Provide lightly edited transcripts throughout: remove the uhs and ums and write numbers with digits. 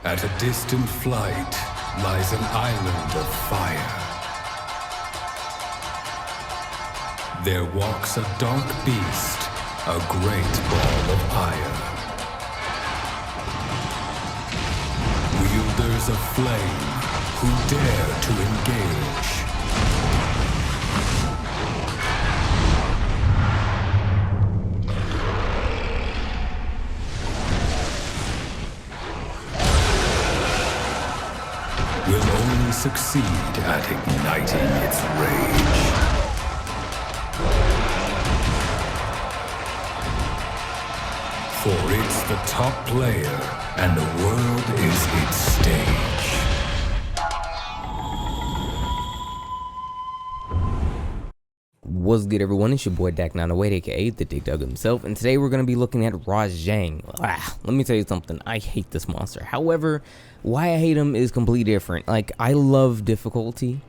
At a distant flight lies an island of fire. There walks a dark beast, a great ball of ire. Wielders of flame who dare to engage. Will only succeed at igniting its rage. For it's the top player, and the world is its stage. What's good, everyone? It's your boy Dak908, aka the Dig Dug himself, and today we're going to be looking at Rajang. Let me tell you something. I hate this monster. However, why I hate him is completely different. Like, I love difficulty.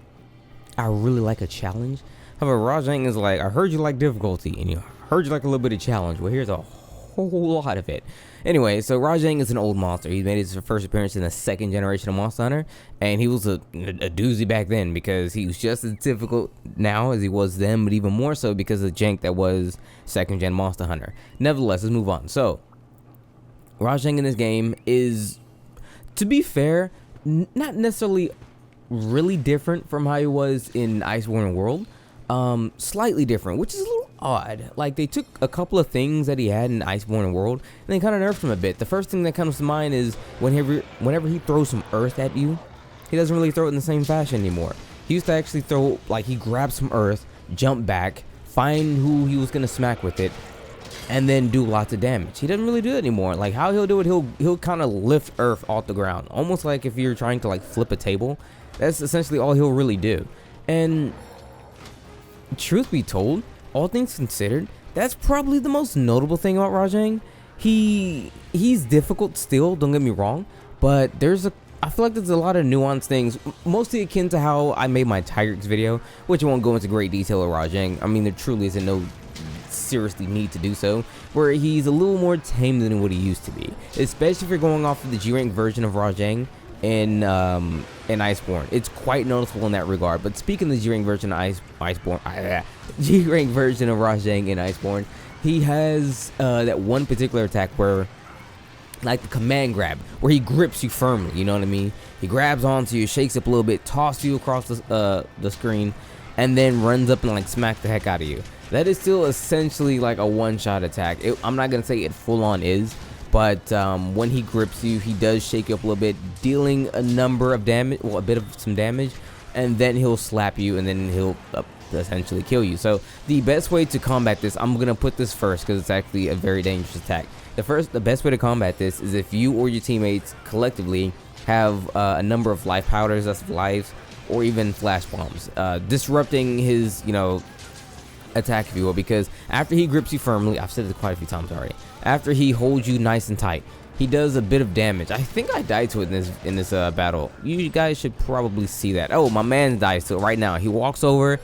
I really like a challenge. However, Rajang is like, I heard you like difficulty, and you heard you like a little bit of challenge. Well, here's a whole lot of it. Anyway, so Rajang is an old monster. He made his first appearance in the second generation of Monster Hunter, and he was a doozy back then because he was just as difficult now as he was then, but even more so because of the jank that was second gen Monster Hunter. Nevertheless, let's move on. So, Rajang in this game is, to be fair, not necessarily really different from how he was in Iceborne World. Slightly different, which is a little odd. Like, they took a couple of things that he had in Iceborne World and they kind of nerfed him a bit. The first thing that comes to mind is whenever he throws some earth at you, he doesn't really throw it in the same fashion anymore. He used to actually throw, like, he grabs some earth, jump back, find who he was gonna smack with it, and then do lots of damage. He doesn't really do it anymore. Like, how he'll do it, he'll kind of lift earth off the ground, almost like if you're trying to, like, flip a table. That's essentially all he'll really do. And truth be told, all things considered, that's probably the most notable thing about Rajang. He's difficult still, don't get me wrong, but I feel like there's a lot of nuanced things, mostly akin to how I made my Tigrex video, which I won't go into great detail of Rajang. I mean, there truly isn't no seriously need to do so, where he's a little more tame than what he used to be, especially if you're going off of the G-rank version of Rajang in Iceborne. It's quite noticeable in that regard. But speaking of the G-rank version of G-rank version of Rajang in Iceborne, he has that one particular attack where, like, the command grab, where he grips you firmly, you know what I mean? He grabs onto you, shakes up a little bit, tosses you across the screen, and then runs up and, like, smack the heck out of you. That is still essentially like a one-shot attack. I'm not gonna say it full-on is, but when he grips you, he does shake you up a little bit, dealing a number of damage, well, a bit of some damage, and then he'll slap you, and then he'll essentially kill you. So the best way to combat this, I'm gonna put this first because it's actually a very dangerous attack. The best way to combat this is if you or your teammates collectively have a number of life powders, that's lives, or even flash bombs, disrupting his, attack, if you will, because after he grips you firmly, I've said it quite a few times already, after he holds you nice and tight, he does a bit of damage. I think I died to it in this battle. You guys should probably see that. Oh, my man dies to it right now. He walks over,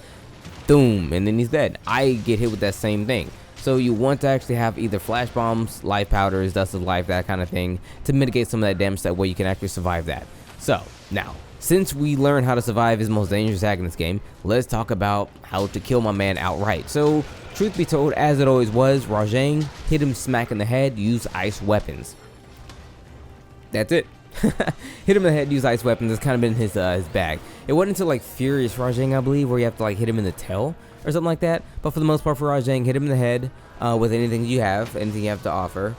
boom, and then he's dead. I get hit with that same thing. So you want to actually have either flash bombs, life powders, dust of life, that kind of thing, to mitigate some of that damage. That way you can actually survive that. So now, since we learned how to survive his most dangerous attack in this game, let's talk about how to kill my man outright. So, truth be told, as it always was, Rajang hit him smack in the head, use ice weapons. That's it. Hit him in the head, use ice weapons. It's kind of been his bag. It wasn't until, like, Furious Rajang, I believe, where you have to, like, hit him in the tail or something like that. But for the most part, for Rajang, hit him in the head with anything you have to offer,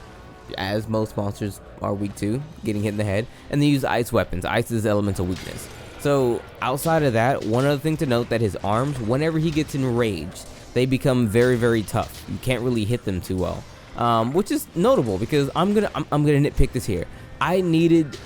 as most monsters are weak to, getting hit in the head, and they use ice weapons. Ice is elemental weakness. So outside of that, one other thing to note, that his arms, whenever he gets enraged, they become very, very tough. You can't really hit them too well, which is notable because I'm gonna nitpick this here. I needed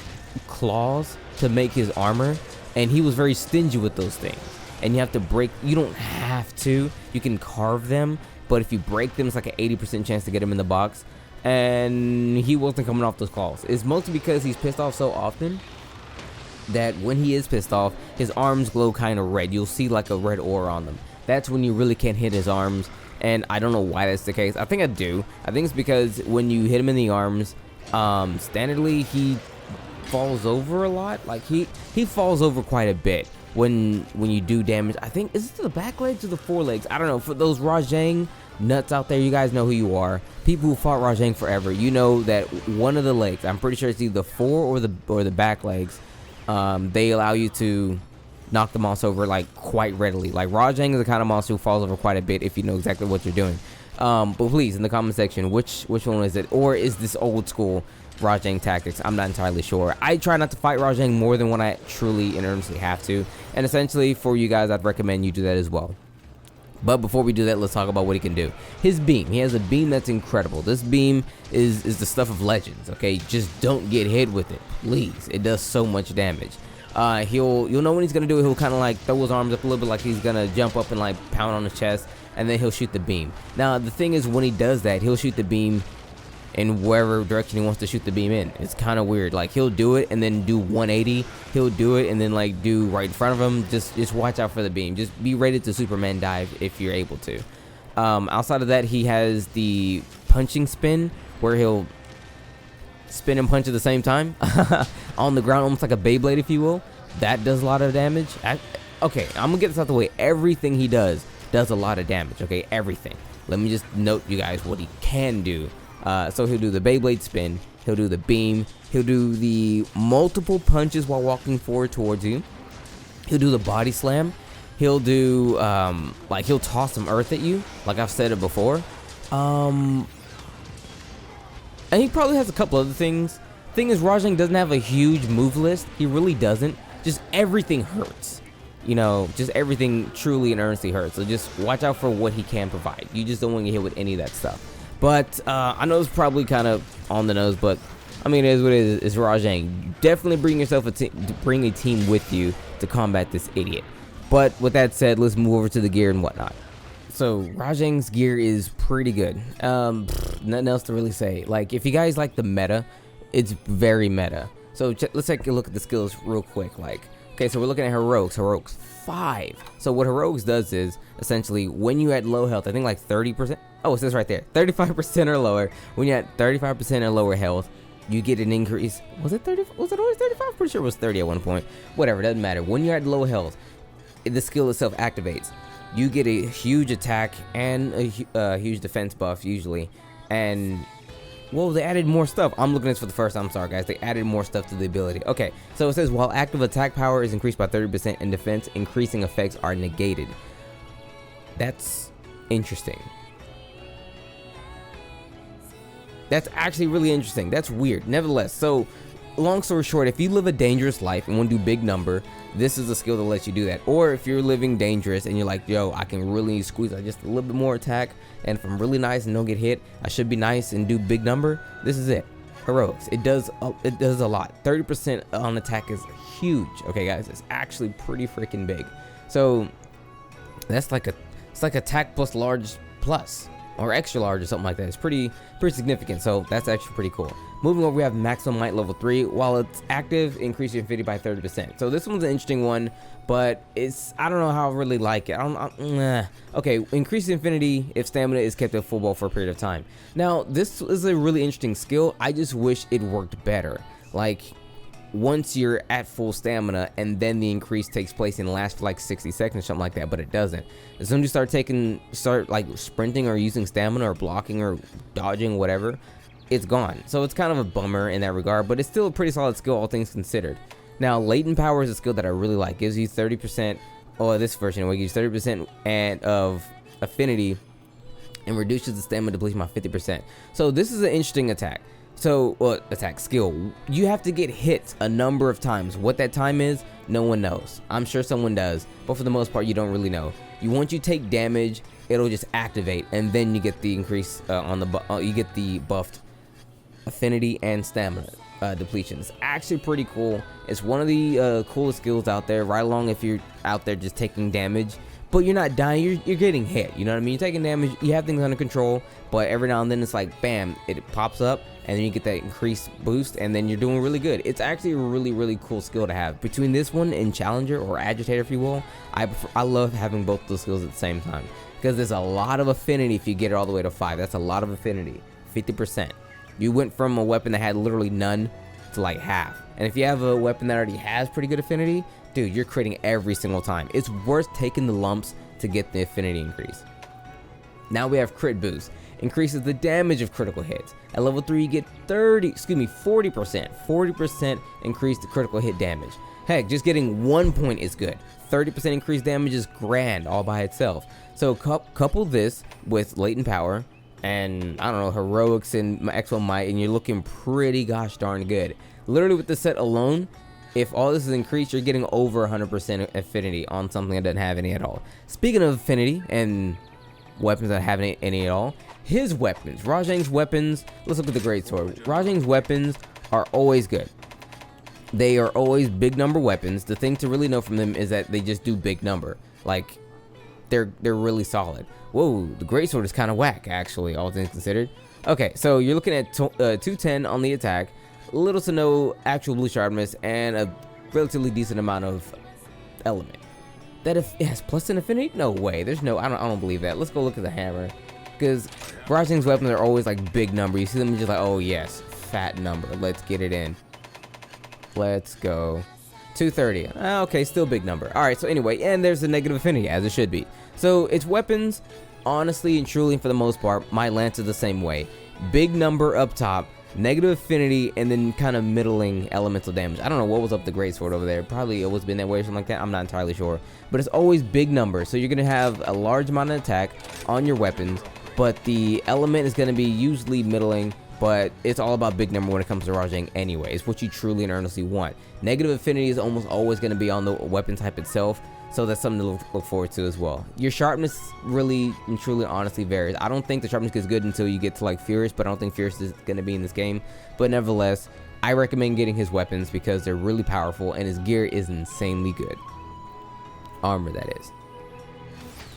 claws to make his armor, and he was very stingy with those things. And you have to break. You don't have to. You can carve them, but if you break them, it's like an 80% chance to get him in the box. And he wasn't coming off those claws. It's mostly because he's pissed off so often that when he is pissed off, his arms glow kind of red. You'll see like a red aura on them. That's when you really can't hit his arms, and I don't know why that's the case. I think I do. I think it's because when you hit him in the arms, standardly falls over a lot. Like he falls over quite a bit when you do damage. I think, is it to the back legs or the forelegs? I don't know. For those Rajang nuts out there, you guys know who you are. People who fought Rajang forever, you know that one of the legs, I'm pretty sure it's either the fore or the back legs, they allow you to knock the monster over like quite readily. Like Rajang is the kind of monster who falls over quite a bit if you know exactly what you're doing. But please, in the comment section, which one is it, or is this old school Rajang tactics? I'm not entirely sure. I try not to fight Rajang more than when I truly and earnestly have to, and essentially for you guys, I'd recommend you do that as well. But before we do that, let's talk about what he can do. His beam. He has a beam that's incredible. This beam is the stuff of legends, okay? Just don't get hit with it, please. It does so much damage. You'll know when he's gonna do it. He'll kind of like throw his arms up a little bit, like he's gonna jump up and like pound on his chest, and then he'll shoot the beam. Now the thing is, when he does that, he'll shoot the beam in wherever direction he wants to shoot the beam in. It's kind of weird. Like he'll do it and then do 180. He'll do it and then like do right in front of him. Just watch out for the beam. Just be ready to Superman dive if you're able to. Outside of that, he has the punching spin where he'll spin and punch at the same time on the ground, almost like a Beyblade, if you will. That does a lot of damage. Okay, I'm gonna get this out the way. Everything he does a lot of damage. Okay, everything. Let me just note you guys what he can do. So he'll do the Beyblade spin, he'll do the beam, he'll do the multiple punches while walking forward towards you, he'll do the body slam, he'll do like he'll toss some earth at you, like I've said it before. And he probably has a couple other things. Thing is, Rajang doesn't have a huge move list. He really doesn't. Just everything hurts. You know, just everything truly and earnestly hurts. So just watch out for what he can provide. You just don't want to get hit with any of that stuff. But I know it's probably kind of on the nose, but I mean, it is what it is. It's Rajang. Definitely bring yourself bring a team with you to combat this idiot. But with that said, let's move over to the gear and whatnot. So Rajang's gear is pretty good. Nothing else to really say. Like, if you guys like the meta, it's very meta. So let's take a look at the skills real quick. Like, okay, so we're looking at heroics. Heroics 5. So what heroics does is essentially when you at low health, I think like 30%. Oh, it says right there, 35% or lower. When you're at 35% or lower health, you get an increase. Was it 30? Was it always 35? Pretty sure it was 30 at one point. Whatever, doesn't matter. When you're at low health, the skill itself activates. You get a huge attack and a huge defense buff usually. And well, they added more stuff. I'm looking at this for the first time. I'm sorry, guys. They added more stuff to the ability. Okay, so it says while active attack power is increased by 30% and defense increasing effects are negated. That's interesting. That's actually really interesting. That's weird. Nevertheless, so long story short, if you live a dangerous life and want to do big number, this is a skill that lets you do that. Or if you're living dangerous and you're like, yo, I can really squeeze out just a little bit more attack, and if I'm really nice and don't get hit, I should be nice and do big number. This is it. Heroics. It does a lot. 30% on attack is huge. Okay, guys, it's actually pretty freaking big. So that's like it's like attack plus large plus, or extra large or something like that. It's pretty significant, so that's actually pretty cool. Moving over, we have maximum might level 3. While it's active, increase your infinity by 30%. So this one's an interesting one, but I don't know how I really like it. Okay, increase infinity if stamina is kept at full ball for a period of time. Now, this is a really interesting skill. I just wish it worked better. Like, once you're at full stamina and then the increase takes place and lasts for like 60 seconds or something like that, but it doesn't. As soon as you start like sprinting or using stamina or blocking or dodging, whatever, it's gone. So it's kind of a bummer in that regard, but it's still a pretty solid skill, all things considered. Now, latent power is a skill that I really like. Gives you 30%, or this version anyway, gives you 30% and of affinity and reduces the stamina depletion by 50%. So this is an interesting attack. So, attack skill. You have to get hit a number of times. What that time is, no one knows. I'm sure someone does, but for the most part, you don't really know. Once you take damage, it'll just activate, and then you get the increase you get the buffed affinity and stamina depletion. It's actually pretty cool. It's one of the coolest skills out there. Right along if you're out there just taking damage, but you're not dying, you're getting hit. You know what I mean? You're taking damage, you have things under control, but every now and then it's like bam, it pops up, and then you get that increased boost, and then you're doing really good. It's actually a really cool skill to have. Between this one and Challenger, or Agitator if you will, I love having both those skills at the same time, because there's a lot of affinity if you get it all the way to 5. That's a lot of affinity. 50%. You went from a weapon that had literally none to like half. And if you have a weapon that already has pretty good affinity, dude, you're critting every single time. It's worth taking the lumps to get the affinity increase. Now we have crit boost. Increases the damage of critical hits. At level 3, you get 40% increase the critical hit damage. Heck, just getting 1 point is good. 30% increased damage is grand all by itself. So couple this with latent power and, I don't know, heroics and X1 might, and you're looking pretty gosh darn good. Literally with the set alone, if all this is increased, you're getting over 100% affinity on something that doesn't have any at all. Speaking of affinity and weapons that have any at all, his weapons, Rajang's weapons, let's look at the greatsword. Rajang's weapons are always good. They are always big number weapons. The thing to really know from them is that they just do big number. Like, they're really solid. Whoa, the greatsword is kind of whack, actually, all things considered. Okay, so you're looking at 210 on the attack, little to no actual blue sharpness, and a relatively decent amount of element. That if it has plus an affinity? No way. There's no. I don't believe that. Let's go look at the hammer, because Rajang's weapons are always like big number. You see them just like, oh yes, fat number. Let's get it in. Let's go. 230. Okay, still big number. All right. So anyway, and there's a negative affinity as it should be. So its weapons, honestly and truly, for the most part, my lance is the same way. Big number up top, negative affinity, and then kind of middling elemental damage. I don't know what was up the greatsword over there. Probably it was been that way or something like that. I'm not entirely sure. But it's always big numbers. So you're going to have a large amount of attack on your weapons, but the element is going to be usually middling, but it's all about big number when it comes to Rajang anyway. It's what you truly and earnestly want. Negative affinity is almost always going to be on the weapon type itself. So that's something to look forward to as well. Your sharpness really and truly honestly varies. I don't think the sharpness gets good until you get to like Furious, but I don't think Furious is going to be in this game. But nevertheless, I recommend getting his weapons because they're really powerful and his gear is insanely good. Armor, that is.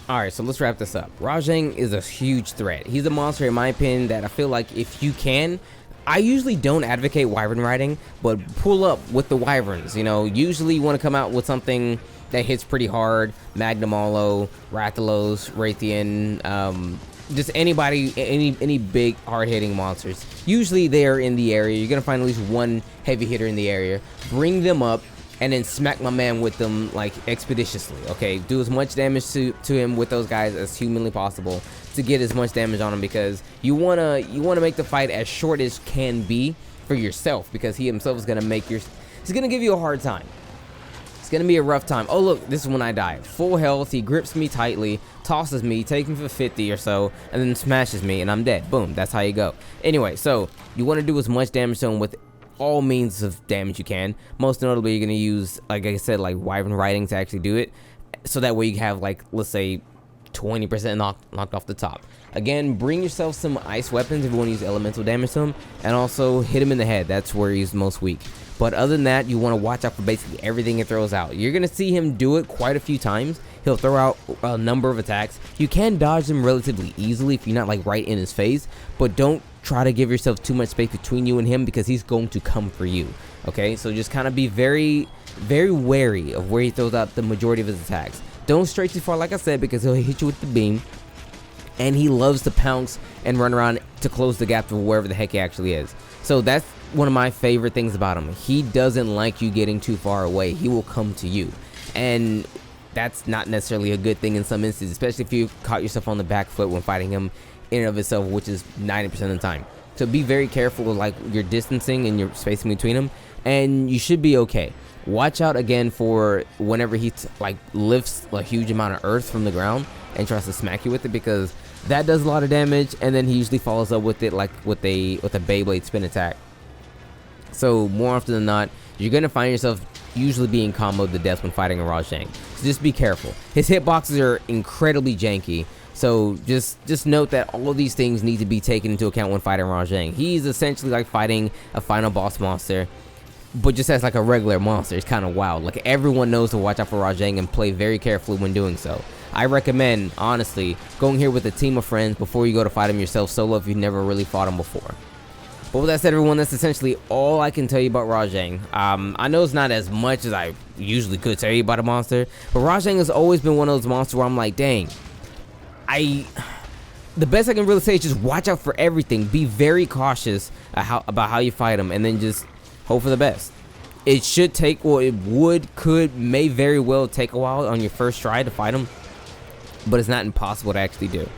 Alright, so let's wrap this up. Rajang is a huge threat. He's a monster, in my opinion, that I feel like if you can, I usually don't advocate wyvern riding, but pull up with the wyverns. You know, usually you want to come out with something that hits pretty hard. Magnum Olo, Rathalos, Raytheon, just anybody, any big hard-hitting monsters. Usually they're in the area. You're gonna find at least one heavy hitter in the area. Bring them up and then smack my man with them like expeditiously. Okay, do as much damage to him with those guys as humanly possible to get as much damage on him, because you wanna make the fight as short as can be for yourself, because he himself is gonna he's gonna give you a hard time. Gonna be a rough time. Oh look, this is when I die. Full health, he grips me tightly, tosses me, takes me for 50 or so, and then smashes me and I'm dead. Boom, that's how you go. Anyway, so you want to do as much damage to him with all means of damage you can. Most notably, you're gonna use, like I said, like wyvern riding to actually do it, so that way you have like, let's say 20% knocked off the top. Again, bring yourself some ice weapons if you want to use elemental damage to him, and also hit him in the head. That's where he's most weak. But other than that, you want to watch out for basically everything he throws out. You're going to see him do it quite a few times. He'll throw out a number of attacks. You can dodge them relatively easily if you're not like right in his face, but don't try to give yourself too much space between you and him, because he's going to come for you. Okay, so just kind of be very, very wary of where he throws out the majority of his attacks. Don't stray too far, like I said, because he'll hit you with the beam, and he loves to pounce and run around to close the gap to wherever the heck he actually is. So that's one of my favorite things about him. He doesn't like you getting too far away. He will come to you, and that's not necessarily a good thing in some instances, especially if you caught yourself on the back foot when fighting him in and of itself, which is 90% of the time. So be very careful with like your distancing and your spacing between them, and you should be okay. Watch out again for whenever he like lifts a huge amount of earth from the ground and tries to smack you with it, because that does a lot of damage, and then he usually follows up with it like with a Beyblade spin attack. So more often than not, you're going to find yourself usually being comboed to death when fighting a Rajang. So just be careful. His hitboxes are incredibly janky, so just note that all of these things need to be taken into account when fighting Rajang. He's essentially like fighting a final boss monster, but just as like a regular monster. It's kind of wild. Like, everyone knows to watch out for Rajang and play very carefully when doing so. I recommend, honestly, going here with a team of friends before you go to fight him yourself solo if you've never really fought him before. But with that said, everyone, that's essentially all I can tell you about Rajang. I know it's not as much as I usually could tell you about a monster, but Rajang has always been one of those monsters where I'm like, dang, the best I can really say is just watch out for everything. Be very cautious about how you fight him, and then just hope for the best. It should take, well, it may very well take a while on your first try to fight him, but it's not impossible to actually do.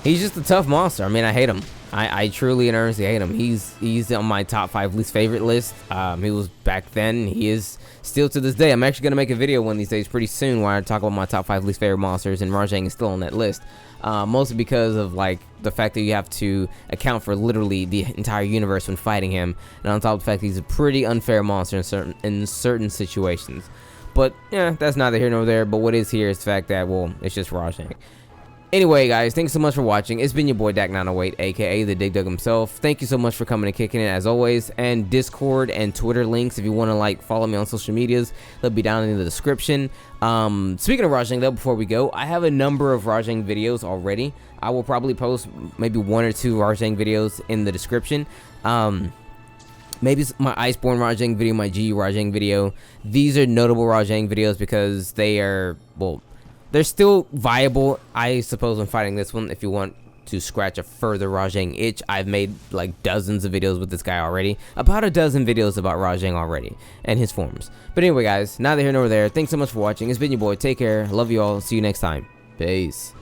He's just a tough monster. I mean, I hate him. I truly and earnestly hate him. He's on my top 5 least favorite list. He was back then. He is still to this day. I'm actually gonna make a video one of these days pretty soon where I talk about my top 5 least favorite monsters, and Rajang is still on that list. Mostly because of like the fact that you have to account for literally the entire universe when fighting him, and on top of the fact he's a pretty unfair monster in certain situations. But yeah, that's neither here nor there. But what is here is the fact that, well, it's just Rajang. Anyway, guys, thanks so much for watching. It's been your boy Dak908, aka the Dig Dug himself. Thank you so much for coming and kicking it as always. And Discord and Twitter links, if you want to like follow me on social medias, they'll be down in the description. Speaking of Rajang though, before we go, I have a number of Rajang videos already. I will probably post maybe 1 or 2 Rajang videos in the description. Maybe it's my Iceborne Rajang video, my GU Rajang video. These are notable Rajang videos because they are, well, they're still viable, I suppose, when fighting this one. If you want to scratch a further Rajang itch, I've made like dozens of videos with this guy already. About a dozen videos about Rajang already and his forms. But anyway, guys, neither here nor there. Thanks so much for watching. It's been your boy. Take care. Love you all. See you next time. Peace.